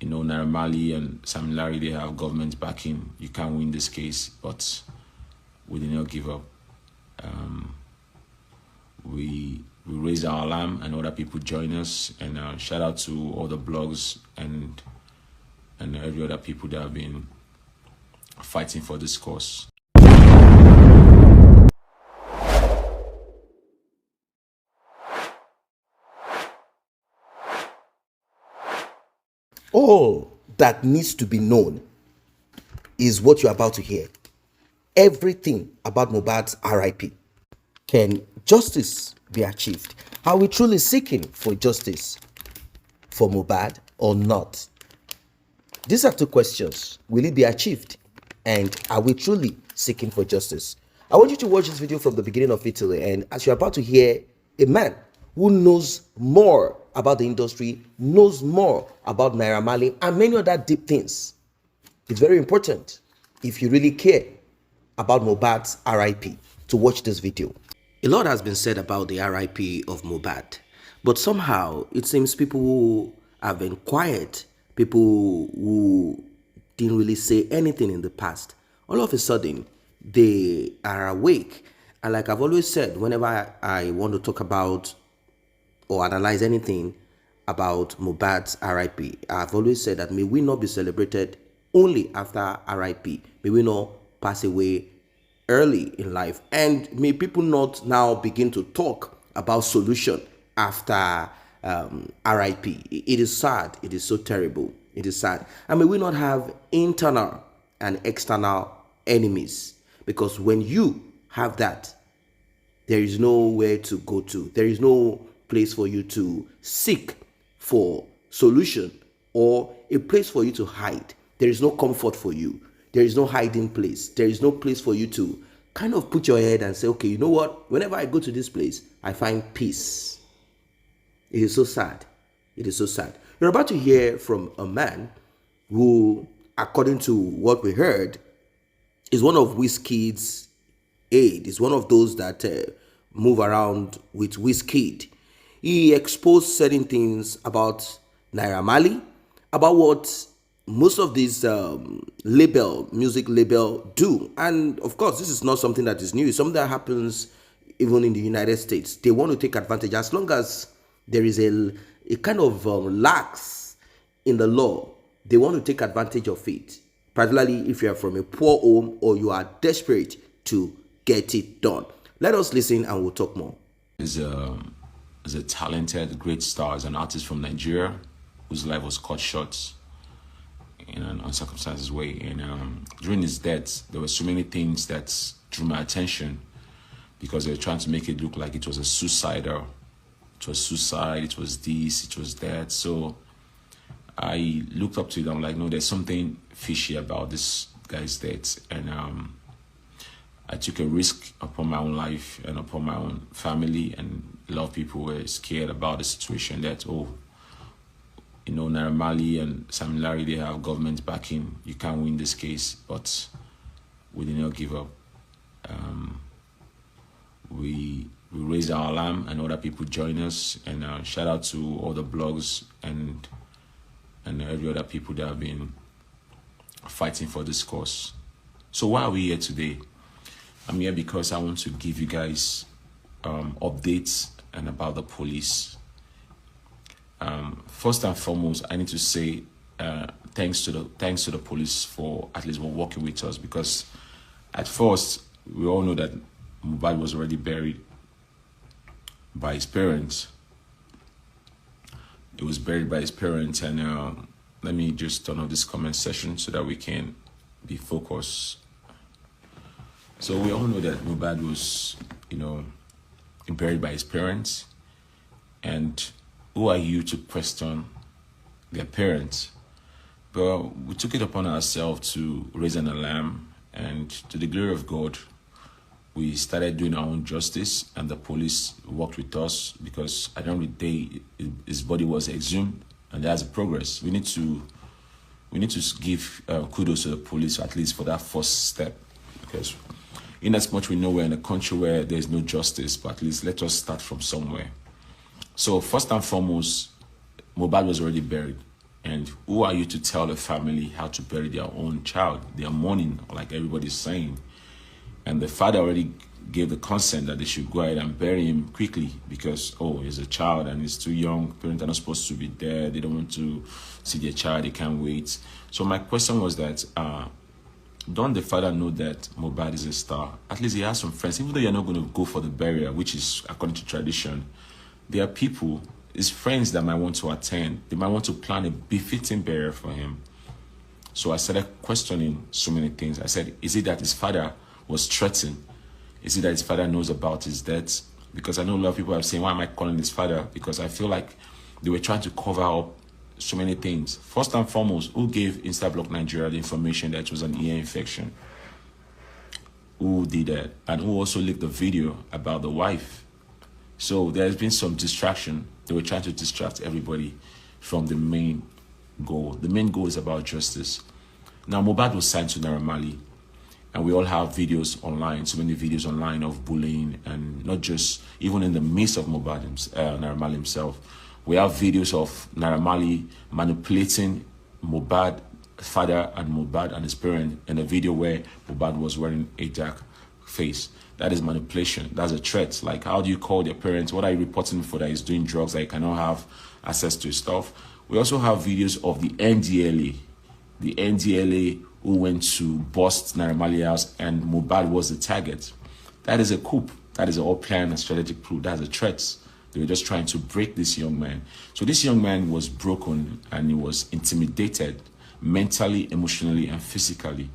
Naira Marley and Larry, they have government backing. You can't win this case, but we did not give up. We raised our alarm and other people join us. And shout out to all the blogs and every other people that have been fighting for this cause. All that needs to be known is what you're about to hear. Everything about Mohbad's RIP. Can justice be achieved? Are we truly seeking for justice for Mohbad or not? These are two questions. Will it be achieved? And are we truly seeking for justice? I want you to watch this video from the beginning of it till the end, as you're about to hear a man who knows more about the industry, knows more about Naira Marley, and many other deep things. It's very important, if you really care about Mohbad's RIP, to watch this video. A lot has been said about the RIP of Mohbad, but somehow it seems people who have been quiet, people who didn't really say anything in the past, all of a sudden they are awake. And like I've always said, whenever I want to talk about or analyze anything about Mohbad's RIP, I've always said that may we not be celebrated only after RIP. May we not pass away early in life, and may people not now begin to talk about solution after RIP. It is sad. It is so terrible. It is sad. And may we not have internal and external enemies, because when you have that, there is nowhere to go to. There is no place for you to seek for solution or a place for you to hide. There is no comfort for you. There is no hiding place. There is no place for you to kind of put your head and say, okay, you know what? Whenever I go to this place, I find peace. It is so sad. It is so sad. You're about to hear from a man who, according to what we heard, is one of Wizkid's aide. Is one of those that move around with Wizkid. He exposed certain things about Naira Marley, about what most of these music label do. And of course, this is not something that is new. It's something that happens even in the United States. They want to take advantage as long as there is a kind of lax in the law. They want to take advantage of it, particularly if you are from a poor home or you are desperate to get it done. Let us listen and we'll talk more. Is a talented, great star, is an artist from Nigeria whose life was cut short in an uncircumcised way. And during his death, there were so many things that drew my attention, because they were trying to make it look like it was a suicide. It was suicide, it was this, it was that. So I looked up to it. I'm like, no, there's something fishy about this guy's death. And I took a risk upon my own life and upon my own family, and a lot of people were scared about the situation that, Naira Marley and Larry, they have government backing. You can't win this case, but we did not give up. We raised our alarm and other people join us. And shout out to all the blogs and every other people that have been fighting for this cause. So why are we here today? I'm here because I want to give you guys updates and about the police. First and foremost, I need to say thanks to the police for at least working with us, because at first we all know that Mohbad was already buried by his parents. It was buried by his parents, and let me just turn off this comment section so that we can be focused. So we all know that Mohbad was, buried by his parents, and who are you to question their parents? But we took it upon ourselves to raise an alarm, and to the glory of God, we started doing our own justice, and the police worked with us, because at the end of the day, his body was exhumed, and that's a progress. We need to give kudos to the police, at least for that first step, because in as much we know we're in a country where there's no justice, but at least let us start from somewhere. So first and foremost, Mohbad was already buried. And who are you to tell the family how to bury their own child? They are mourning, like everybody's saying. And the father already gave the consent that they should go ahead and bury him quickly because, oh, he's a child and he's too young. Parents are not supposed to be there. They don't want to see their child. They can't wait. So my question was that, don't the father know that Mohbad is a star? At least he has some friends. Even though you're not going to go for the burial, which is according to tradition, there are people, his friends that might want to attend. They might want to plan a befitting burial for him. So I started questioning so many things. I said, is it that his father was threatened? Is it that his father knows about his death? Because I know a lot of people are saying, why am I calling his father? Because I feel like they were trying to cover up so many things. First and foremost, who gave Instablock Nigeria the information that it was an ear infection? Who did that? And who also leaked the video about the wife? So there's been some distraction. They were trying to distract everybody from the main goal. The main goal is about justice. Now, Mohbad was signed to Naira Marley, and we all have videos online, so many videos online of bullying, and not just, even in the midst of Mohbad, Naira Marley himself. We have videos of Naira Marley manipulating Mohbad father and Mohbad and his parent in a video where Mohbad was wearing a dark face. That is manipulation. That's a threat. Like, how do you call your parents? What are you reporting for that he's doing drugs, that he cannot have access to his stuff? We also have videos of the NDLA who went to bust Naira Marley house, and Mohbad was the target. That is a coup. That is an all planned and strategic coup. That's a threat. They were just trying to break this young man. So this young man was broken and he was intimidated mentally, emotionally, and physically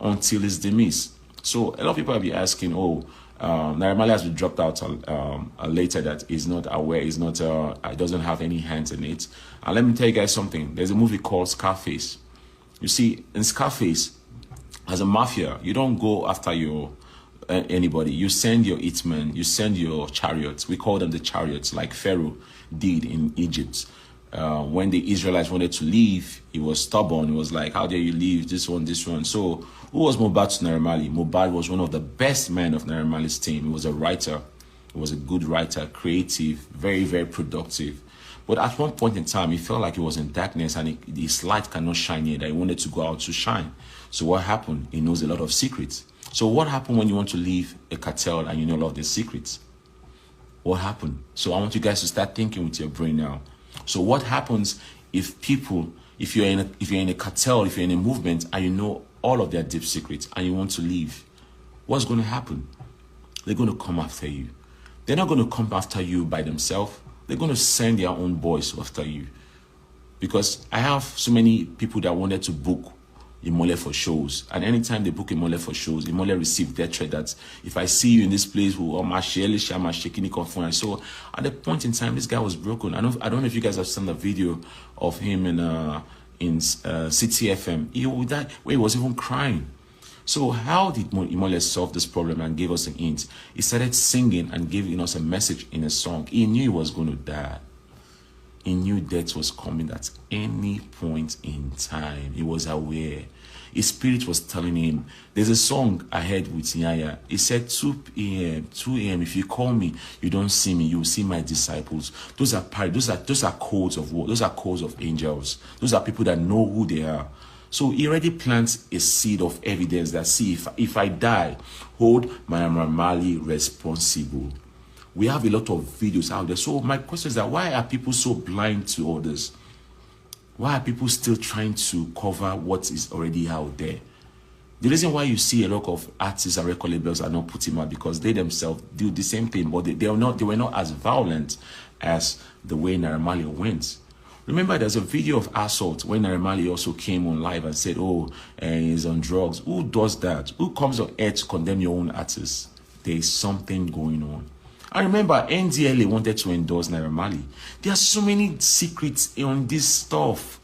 until his demise. So a lot of people will be asking, oh, Naira Marley has been dropped out later, that he's not aware, he's not, doesn't have any hands in it. And let me tell you guys something. There's a movie called Scarface. You see, in Scarface, as a mafia, you don't go after your anybody. You send your hitmen, you send your chariots. We call them the chariots, like Pharaoh did in Egypt. When the Israelites wanted to leave, he was stubborn. He was like, how dare you leave, this one, this one. So who was Mohbad to Naira Marley? Mohbad was one of the best men of Naira Marley's team. He was a writer. He was a good writer, creative, very, very productive. But at one point in time, he felt like he was in darkness and his light cannot shine here, that he wanted to go out to shine. So what happened? He knows a lot of secrets. So what happened when you want to leave a cartel and you know a lot of the secrets? What happened? So I want you guys to start thinking with your brain now. So what happens if you're in a cartel, if you're in a movement and you know all of their deep secrets and you want to leave? What's going to happen? They're going to come after you. They're not going to come after you by themselves. They're going to send their own boys after you. Because I have so many people that wanted to book Imole for shows. And anytime they book Imole for shows, Imole received their threat that if I see you in this place, I'm shaking it. So at the point in time, this guy was broken. I don't know if you guys have seen the video of him in CTFM. Where he was even crying. So how did Imole solve this problem and give us an hint? He started singing and giving us a message in a song. He knew he was going to die. He knew death was coming at any point in time. He was aware. His spirit was telling him. There's a song I heard with Naira. He said, 2 a.m. If you call me, you don't see me, you will see my disciples. Those are codes of war. Those are codes of angels. Those are people that know who they are. So he already plants a seed of evidence that, see, if I die, hold Naira Marley responsible. We have a lot of videos out there. So my question is that why are people so blind to all this? Why are people still trying to cover what is already out there? The reason why you see a lot of artists and record labels are not putting out, because they themselves do the same thing, but they were not as violent as the way Naira Marley went. Remember, there's a video of assault when Naira Marley also came on live and said, oh, he's on drugs. Who does that? Who comes on air to condemn your own artists? There is something going on. I remember NDLA wanted to endorse Naira Marley. There are so many secrets on this stuff.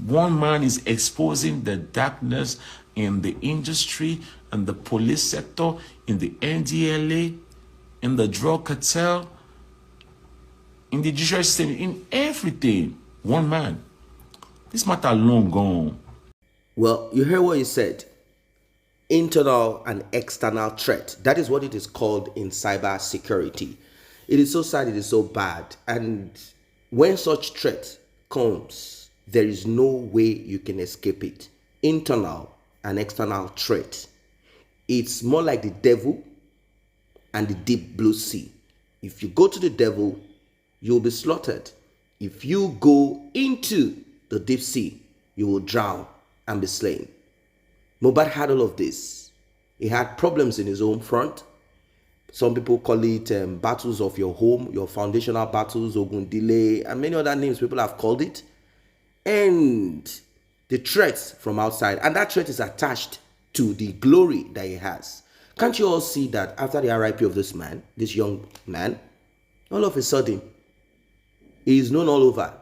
One man is exposing the darkness in the industry, in the police sector, in the NDLA, in the drug cartel, in the judicial system, in everything. One man. This matter long gone. Well, you heard what he said. Internal and external threat. That is what it is called in cyber security. It is so sad, it is so bad. And when such threat comes, there is no way you can escape it. Internal and external threat. It's more like the devil and the deep blue sea. If you go to the devil, you'll be slaughtered. If you go into the deep sea, you will drown and be slain. Mohbad had all of this. He had problems in his home front. Some people call it battles of your home, your foundational battles, Ogundile, and many other names people have called it. And the threats from outside, and that threat is attached to the glory that he has. Can't you all see that after the RIP of this man, this young man, all of a sudden, he is known all over.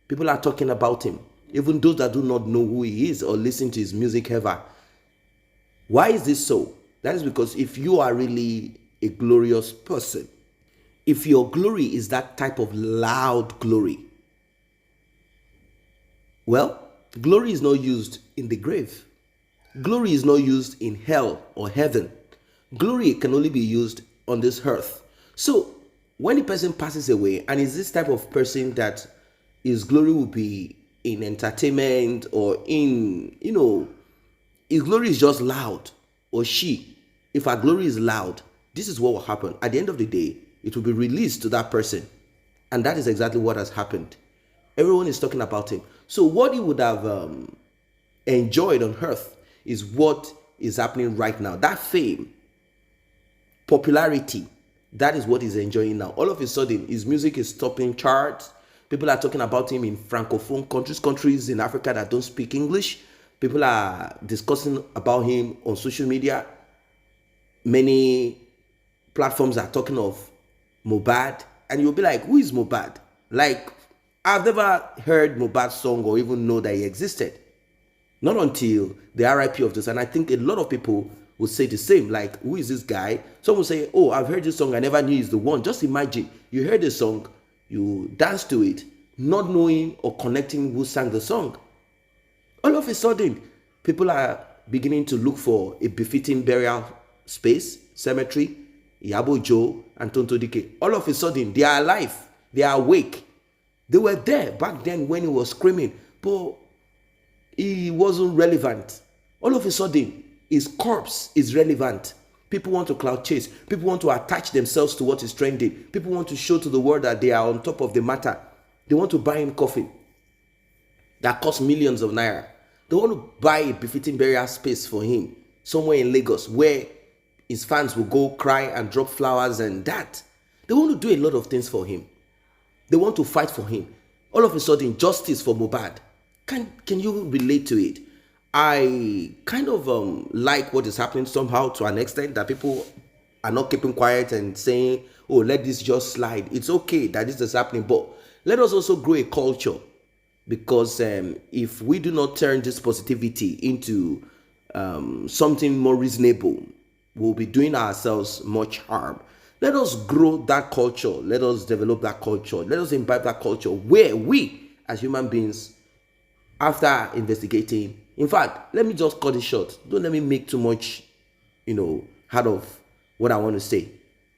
People are talking about him. Even those that do not know who he is or listen to his music ever. Why is this so? That is because if you are really a glorious person, if your glory is that type of loud glory, well, glory is not used in the grave. Glory is not used in hell or heaven. Glory can only be used on this earth. So when a person passes away and is this type of person that his glory will be in entertainment or in, his glory is just loud, or if her glory is loud, this is what will happen. At the end of the day, it will be released to that person. And that is exactly what has happened. Everyone is talking about him. So what he would have enjoyed on earth is what is happening right now. That fame, popularity, that is what he's enjoying now. All of a sudden, his music is topping charts. People are talking about him in francophone countries in Africa that don't speak English. People are discussing about him on social media. Many platforms are talking of Mohbad. And you'll be like, who is Mohbad? Like, I've never heard Mohbad's song or even know that he existed. Not until the RIP of this. And I think a lot of people will say the same. Like, who is this guy? Some will say, oh, I've heard this song. I never knew he's the one. Just imagine, you heard the song, you dance to it, not knowing or connecting who sang the song. All of a sudden, people are beginning to look for a befitting burial space, cemetery, Yabo Joe and Tonto Dike. All of a sudden, they are alive. They are awake. They were there back then when he was screaming, but he wasn't relevant. All of a sudden, his corpse is relevant. People want to cloud chase. People want to attach themselves to what is trending. People want to show to the world that they are on top of the matter. They want to buy him coffin that costs millions of naira. They want to buy a befitting burial space for him somewhere in Lagos where his fans will go cry and drop flowers and that. They want to do a lot of things for him. They want to fight for him. All of a sudden, justice for Mohbad. Can you relate to it? I kind of like what is happening somehow to an extent that people are not keeping quiet and saying, oh, let this just slide. It's okay that this is happening, but let us also grow a culture, because if we do not turn this positivity into something more reasonable, we'll be doing ourselves much harm. Let us grow that culture. Let us develop that culture. Let us imbibe that culture where we, as human beings, after investigating, in fact, let me just cut it short. Don't let me make too much, out of what I want to say.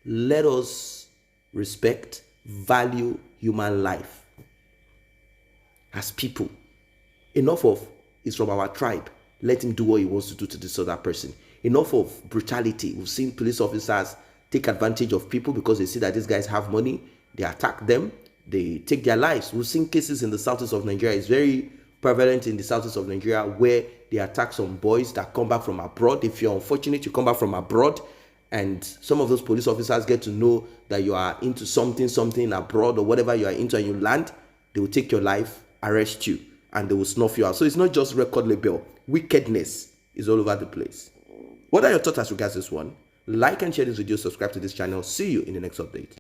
Let us respect, value human life as people. Enough of is from our tribe. Let him do what he wants to do to this other person. Enough of brutality. We've seen police officers take advantage of people because they see that these guys have money. They attack them. They take their lives. We've seen cases in the southeast of Nigeria. It's very prevalent in the southeast of Nigeria where they attack some boys that come back from abroad. If you're unfortunate, you come back from abroad and some of those police officers get to know that you are into something abroad or whatever you are into, and you land, they will take your life, arrest you, and they will snuff you out. So it's not just record label. Wickedness is all over the place. What are your thoughts as regards this one? Like and share this video, subscribe to this channel. See you in the next update.